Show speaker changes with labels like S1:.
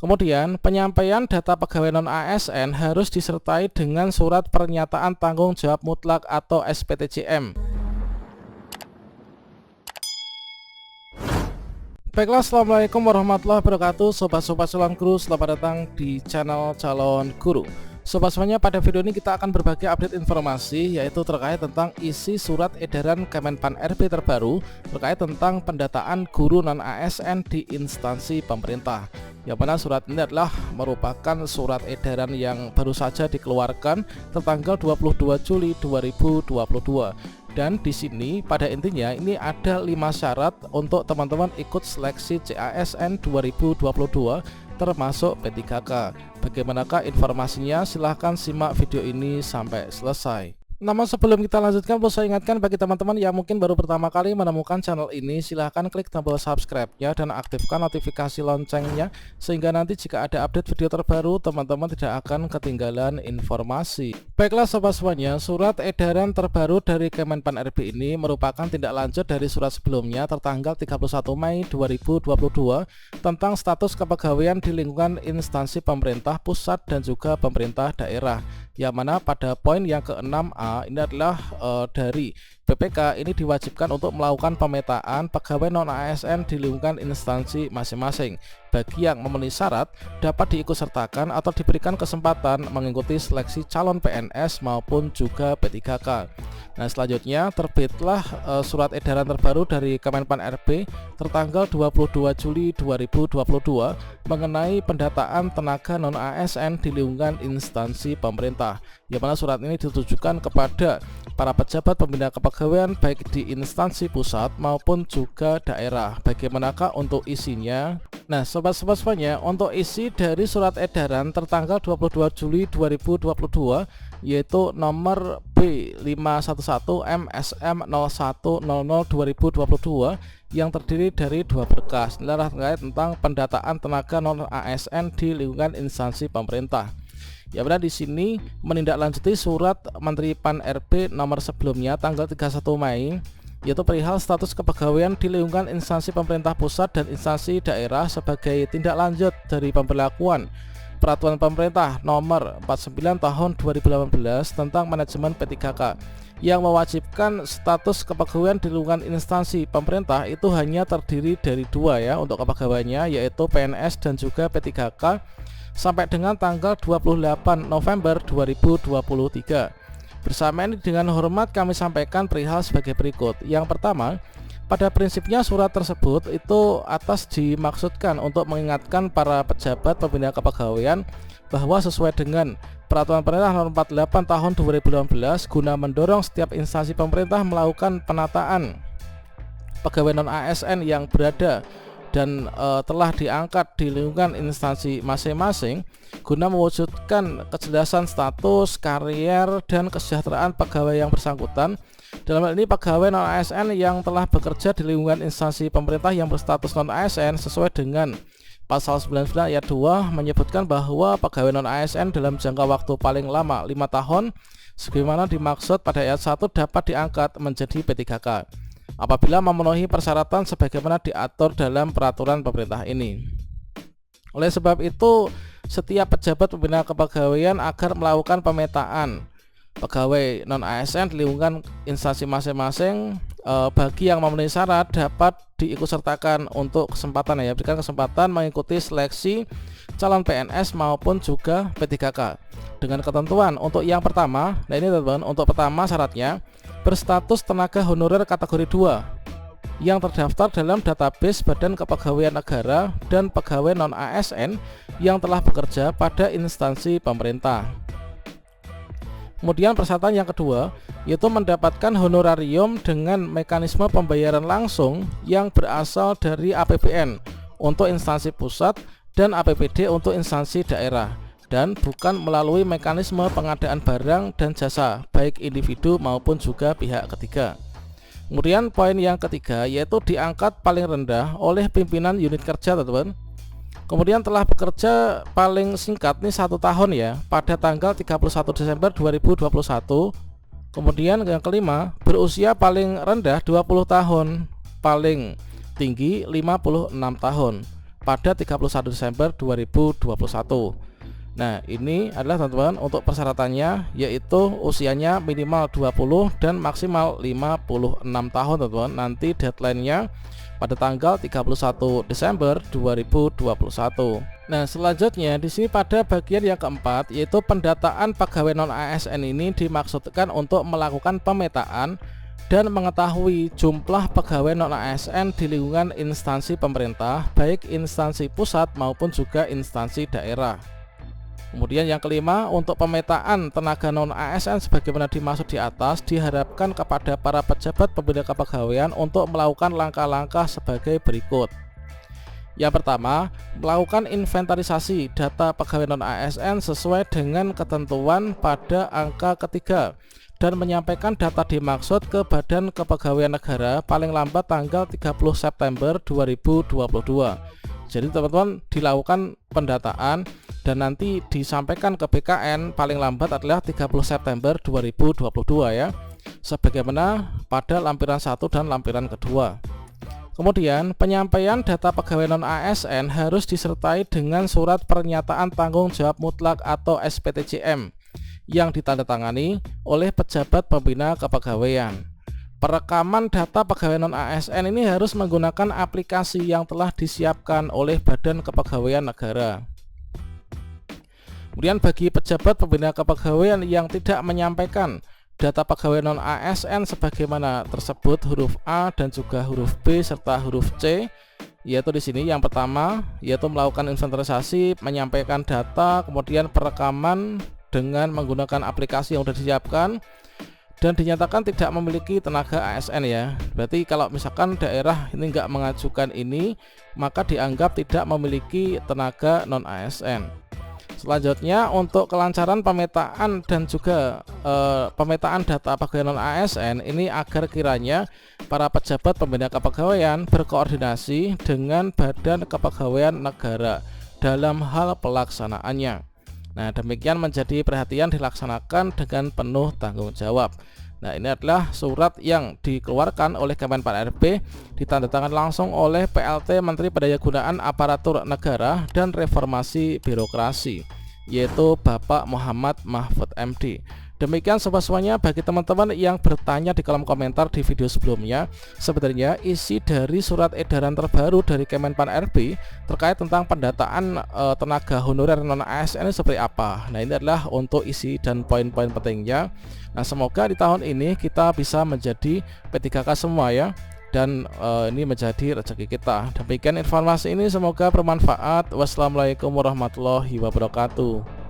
S1: Kemudian, penyampaian data pegawai non-ASN harus disertai dengan surat pernyataan tanggung jawab mutlak atau SPTJM. Baiklah, assalamualaikum warahmatullahi wabarakatuh, sobat-sobat calon guru, selamat datang di channel calon guru. Sobat semuanya, pada video ini kita akan berbagi update informasi, yaitu terkait tentang isi surat edaran Kemenpan RB terbaru terkait tentang pendataan guru non-ASN di instansi pemerintah. Yang mana surat ini adalah merupakan surat edaran yang baru saja dikeluarkan tertanggal 22 Juli 2022. Dan di sini pada intinya ini ada 5 syarat untuk teman-teman ikut seleksi CASN 2022 termasuk P3K. Bagaimanakah informasinya? Silahkan simak video ini sampai selesai. Namun sebelum kita lanjutkan, perlu saya ingatkan bagi teman-teman yang mungkin baru pertama kali menemukan channel ini, silahkan klik tombol subscribe-nya dan aktifkan notifikasi loncengnya, sehingga nanti jika ada update video terbaru, teman-teman tidak akan ketinggalan informasi. Baiklah sobat semuanya, surat edaran terbaru dari Kemenpan RB ini merupakan tindak lanjut dari surat sebelumnya tertanggal 31 Mei 2022 tentang status kepegawaian di lingkungan instansi pemerintah pusat dan juga pemerintah daerah. Yang mana pada poin yang ke-6A ini adalah dari PPK ini diwajibkan untuk melakukan pemetaan pegawai non-ASN di lingkungan instansi masing-masing. Bagi yang memenuhi syarat dapat diikutsertakan atau diberikan kesempatan mengikuti seleksi calon PNS maupun juga P3K. Nah, selanjutnya terbitlah surat edaran terbaru dari Kemenpan RB tertanggal 22 Juli 2022 mengenai pendataan tenaga non-ASN di lingkungan instansi pemerintah. Yang mana surat ini ditujukan kepada para pejabat pembina kepegawaian baik di instansi pusat maupun juga daerah. Bagaimanakah untuk isinya? Nah, sobat-sobat semuanya, untuk isi dari surat edaran tertanggal 22 Juli 2022 yaitu nomor B511 MSM 0100 2022 yang terdiri dari 2 berkas. Ini adalah terkait tentang pendataan tenaga non-ASN di lingkungan instansi pemerintah. Ya benar, di sini menindaklanjuti surat Menteri Pan RB nomor sebelumnya tanggal 31 Mei yaitu perihal status kepegawaian di lingkungan instansi pemerintah pusat dan instansi daerah sebagai tindak lanjut dari pemberlakuan Peraturan Pemerintah nomor 49 tahun 2018 tentang manajemen P3K yang mewajibkan status kepegawaian di lingkungan instansi pemerintah itu hanya terdiri dari 2 ya untuk kepegawaiannya, yaitu PNS dan juga P3K sampai dengan tanggal 28 November 2023. Bersama ini dengan hormat kami sampaikan perihal sebagai berikut. Yang pertama, pada prinsipnya surat tersebut itu atas dimaksudkan untuk mengingatkan para pejabat pembina kepegawaian bahwa sesuai dengan Peraturan Pemerintah Nomor 48 Tahun 2018 guna mendorong setiap instansi pemerintah melakukan penataan pegawai non-ASN yang berada dan telah diangkat di lingkungan instansi masing-masing guna mewujudkan kejelasan status, karier, dan kesejahteraan pegawai yang bersangkutan. Dalam hal ini pegawai non-ASN yang telah bekerja di lingkungan instansi pemerintah yang berstatus non-ASN sesuai dengan Pasal 99 ayat 2 menyebutkan bahwa pegawai non-ASN dalam jangka waktu paling lama 5 tahun sebagaimana dimaksud pada ayat 1 dapat diangkat menjadi P3K apabila memenuhi persyaratan sebagaimana diatur dalam peraturan pemerintah ini. Oleh sebab itu, setiap pejabat pembina kepegawaian agar melakukan pemetaan pegawai non-ASN di lingkungan instansi masing-masing bagi yang memenuhi syarat dapat diikutsertakan untuk kesempatan berikan kesempatan mengikuti seleksi calon PNS maupun juga P3K dengan ketentuan untuk yang pertama. Nah, ini teman-teman, untuk pertama syaratnya berstatus tenaga honorer kategori 2 yang terdaftar dalam database Badan Kepegawaian Negara dan pegawai non-ASN yang telah bekerja pada instansi pemerintah. Kemudian persyaratan yang kedua yaitu mendapatkan honorarium dengan mekanisme pembayaran langsung yang berasal dari APBN untuk instansi pusat dan APBD untuk instansi daerah, dan bukan melalui mekanisme pengadaan barang dan jasa baik individu maupun juga pihak ketiga. Kemudian poin yang ketiga yaitu diangkat paling rendah oleh pimpinan unit kerja, teman-teman. Kemudian telah bekerja paling singkat nih 1 tahun ya pada tanggal 31 Desember 2021. Kemudian yang kelima, berusia paling rendah 20 tahun, paling tinggi 56 tahun. pada 31 Desember 2021. Nah, ini adalah teman-teman untuk persyaratannya, yaitu usianya minimal 20 dan maksimal 56 tahun teman-teman. Nanti deadline-nya pada tanggal 31 Desember 2021. Nah, selanjutnya di sini pada bagian yang keempat, yaitu pendataan pegawai non ASN ini dimaksudkan untuk melakukan pemetaan dan mengetahui jumlah pegawai non ASN di lingkungan instansi pemerintah, baik instansi pusat maupun juga instansi daerah. Kemudian yang kelima, untuk pemetaan tenaga non ASN sebagaimana dimaksud di atas diharapkan kepada para pejabat pembina kepegawaian untuk melakukan langkah-langkah sebagai berikut. Yang pertama, melakukan inventarisasi data pegawai non ASN sesuai dengan ketentuan pada angka ketiga dan menyampaikan data dimaksud ke Badan Kepegawaian Negara paling lambat tanggal 30 September 2022. Jadi teman-teman dilakukan pendataan dan nanti disampaikan ke BKN paling lambat adalah 30 September 2022 ya, sebagaimana pada lampiran 1 dan lampiran kedua. Kemudian penyampaian data pegawai non ASN harus disertai dengan surat pernyataan tanggung jawab mutlak atau SPTJM yang ditandatangani oleh pejabat pembina kepegawaian. Perekaman data pegawai non ASN ini harus menggunakan aplikasi yang telah disiapkan oleh Badan Kepegawaian Negara. Kemudian bagi pejabat pembina kepegawaian yang tidak menyampaikan data pegawai non ASN sebagaimana tersebut huruf A dan juga huruf B serta huruf C, yaitu di sini yang pertama yaitu melakukan inventarisasi, menyampaikan data, kemudian perekaman dengan menggunakan aplikasi yang sudah disiapkan, dan dinyatakan tidak memiliki tenaga ASN ya. Berarti kalau misalkan daerah ini nggak mengajukan ini, maka dianggap tidak memiliki tenaga non ASN. Selanjutnya, untuk kelancaran pemetaan dan juga pemetaan data pegawai non ASN ini agar kiranya para pejabat pembina kepegawaian berkoordinasi dengan Badan Kepegawaian Negara dalam hal pelaksanaannya. Nah, demikian menjadi perhatian dilaksanakan dengan penuh tanggung jawab. Nah, ini adalah surat yang dikeluarkan oleh Kemenpan RB, ditandatangani langsung oleh PLT Menteri Pendayagunaan Aparatur Negara dan Reformasi Birokrasi, yaitu Bapak Muhammad Mahfud MD. Demikian sobat semuanya, bagi teman-teman yang bertanya di kolom komentar di video sebelumnya, sebenarnya isi dari surat edaran terbaru dari Kemenpan RB terkait tentang pendataan tenaga honorer non ASN ini seperti apa. Nah, ini adalah untuk isi dan poin-poin pentingnya. Nah, semoga di tahun ini kita bisa menjadi P3K semua ya, dan ini menjadi rezeki kita. Demikian informasi ini, semoga bermanfaat. Wassalamualaikum warahmatullahi wabarakatuh.